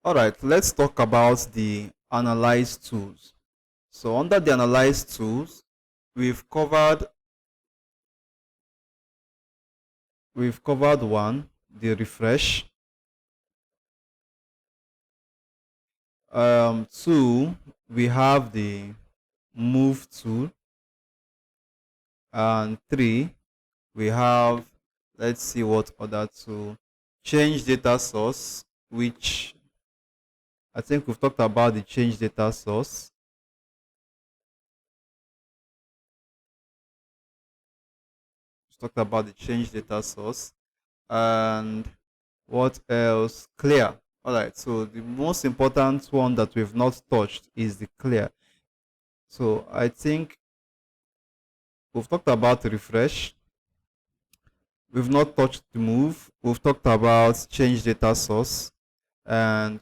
All right, let's talk about the analyze tools. So under the analyze tools, we've covered one, the refresh. Two, we have the move tool, and three, we have, let's see what other tool, change data source, which I think we've talked about the change data source. We've talked about the change data source. And what else? Clear. All right. So the most important one that we've not touched is the clear. So I think we've talked about refresh. We've not touched the move. We've talked about change data source. And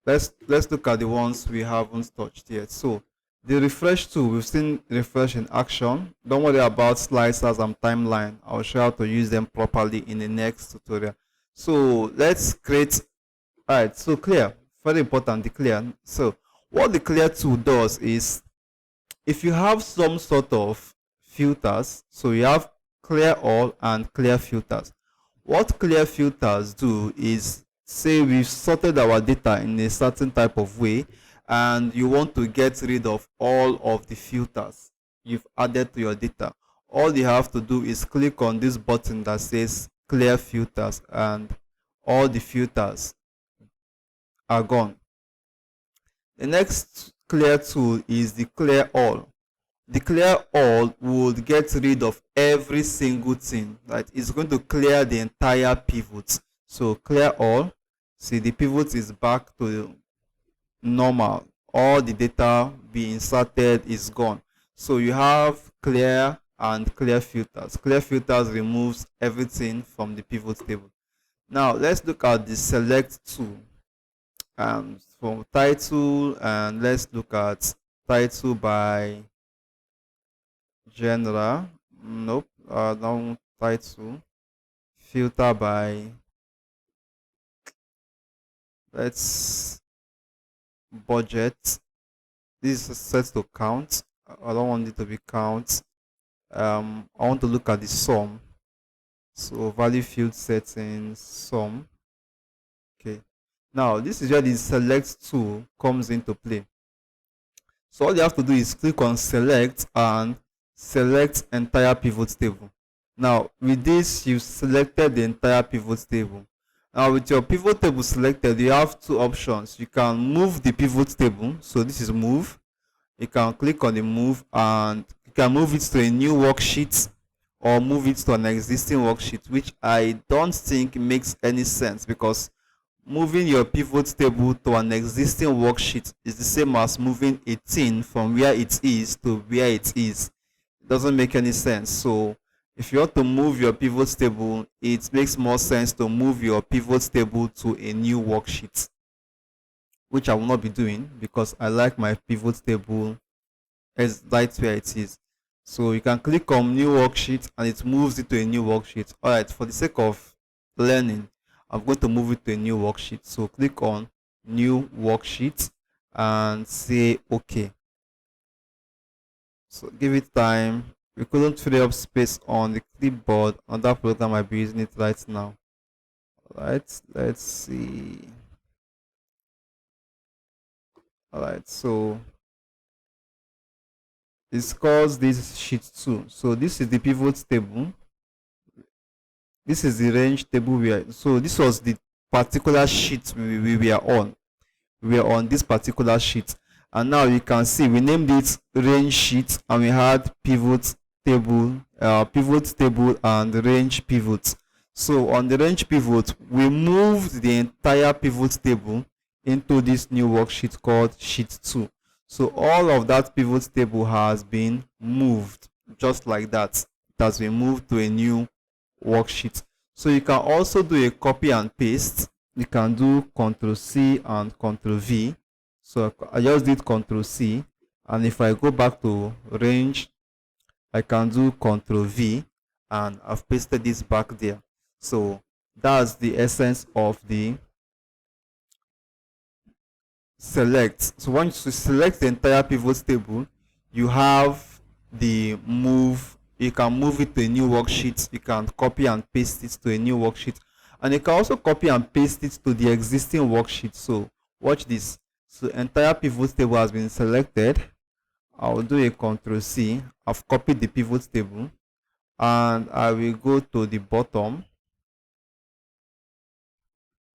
let's look at the ones we haven't touched yet. So the refresh tool, we've seen refresh in action. Don't worry about slicers and timeline. I'll show how to use them properly in the next tutorial. So let's create. All right, so clear, very important, the clear. So what the clear tool does is, if you have some sort of filters, so you have clear all and clear filters. What clear filters do is, say we've sorted our data in a certain type of way and you want to get rid of all of the filters you've added to your data. All you have to do is click on this button that says clear filters, and all the filters are gone. The next clear tool is the clear all. The clear all would get rid of every single thing. Right? It's going to clear the entire pivot. So clear all. See, the pivot is back to normal. All the data being inserted is gone. So you have clear and clear filters. Clear filters removes everything from the pivot table. Now let's look at the select tool. From title, and let's look at title by genre. Nope, no title. Filter by, let's, budget. This is set to count. I don't want it to be count. I want to look at the sum. So value field settings, sum. Okay. Now this is where the select tool comes into play. So all you have to do is click on select and select entire pivot table. Now with this, you've selected the entire pivot table. Now with your pivot table selected, you have two options. You can move the pivot table. So this is move. You can click on the move and you can move it to a new worksheet or move it to an existing worksheet, which I don't think makes any sense, because moving your pivot table to an existing worksheet is the same as moving a thing from where it is to where it is. It doesn't make any sense. So if you want to move your pivot table, it makes more sense to move your pivot table to a new worksheet, which I will not be doing because I like my pivot table as right where it is. So you can click on new worksheet and it moves it to a new worksheet. Alright, for the sake of learning, I'm going to move it to a new worksheet. So click on new worksheet and say OK. So give it time. We couldn't free up space on the clipboard on that program. I'll be using it right now. Alright, let's see. Alright, so it calls this sheet 2. So this is the pivot table. This is the range table we are. So this was the particular sheet we were on. We were on this particular sheet, and now you can see we named it range sheet, and we had pivot table, and range pivot. So on the range pivot, we moved the entire pivot table into this new worksheet called sheet 2. So all of that pivot table has been moved, just like that. It has been moved to a new worksheet. So you can also do a copy and paste. You can do Ctrl C and Ctrl V. So I just did Ctrl C, and if I go back to range, I can do Ctrl V, and I've pasted this back there. So that's the essence of the select. So once you select the entire pivot table, you have the move. You can move it to a new worksheet. You can copy and paste it to a new worksheet, and you can also copy and paste it to the existing worksheet. So watch this. So entire pivot table has been selected. I'll do a Ctrl C. I've copied the pivot table, and I will go to the bottom.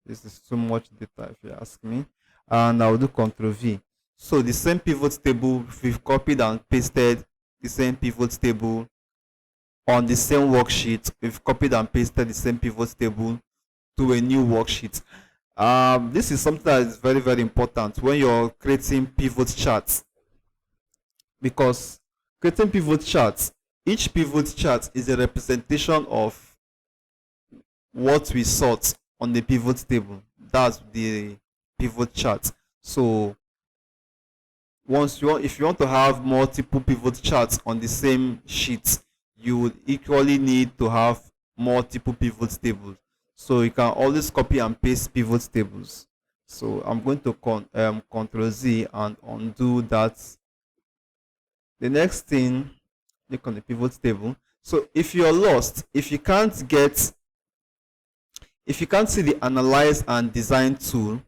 This is too much data if you ask me. And I'll do Ctrl V. So the same pivot table, we've copied and pasted the same pivot table on the same worksheet. We've copied and pasted the same pivot table to a new worksheet. This is something that is very, very important when you're creating pivot charts, because creating pivot charts, each pivot chart is a representation of what we sort on the pivot table. That's the pivot chart. So if you want to have multiple pivot charts on the same sheet, you would equally need to have multiple pivot tables. So you can always copy and paste pivot tables. So I'm going to Ctrl Z and undo that. The next thing, click on the pivot table. So if you're lost, if you can't see the analyze and design tool,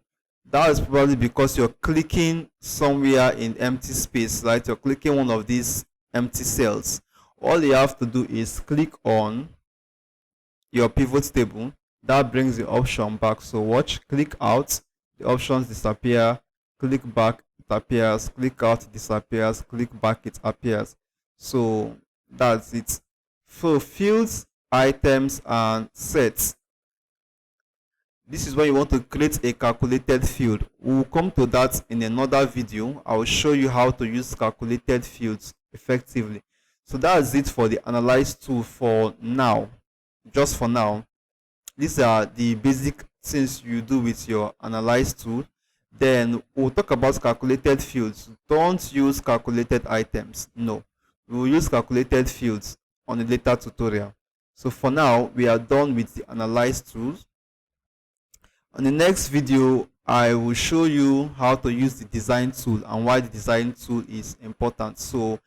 that is probably because you're clicking somewhere in empty space, right? You're clicking one of these empty cells. All you have to do is click on your pivot table. That brings the option back. So watch, click out, the options disappear, click back, it appears, click out, it disappears, click back, it appears. So that's it. For fields, items, and sets, this is when you want to create a calculated field. We'll come to that in another video. I will show you how to use calculated fields effectively. So that's it for the analyze tool for now. Just for now. These are the basic things you do with your analyze tool. Then we'll talk about calculated fields. Don't use calculated items. No. We will use calculated fields on a later tutorial. So for now, we are done with the analyze tools. On the next video, I will show you how to use the design tool and why the design tool is important. So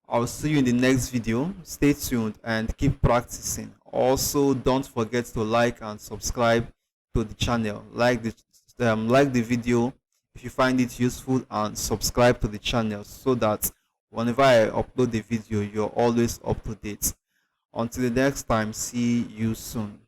I'll see you in the next video. Stay tuned and keep practicing. Also, don't forget to like and subscribe to the channel. Like the video if you find it useful, and subscribe to the channel so that whenever I upload the video, you're always up to date. Until the next time, see you soon.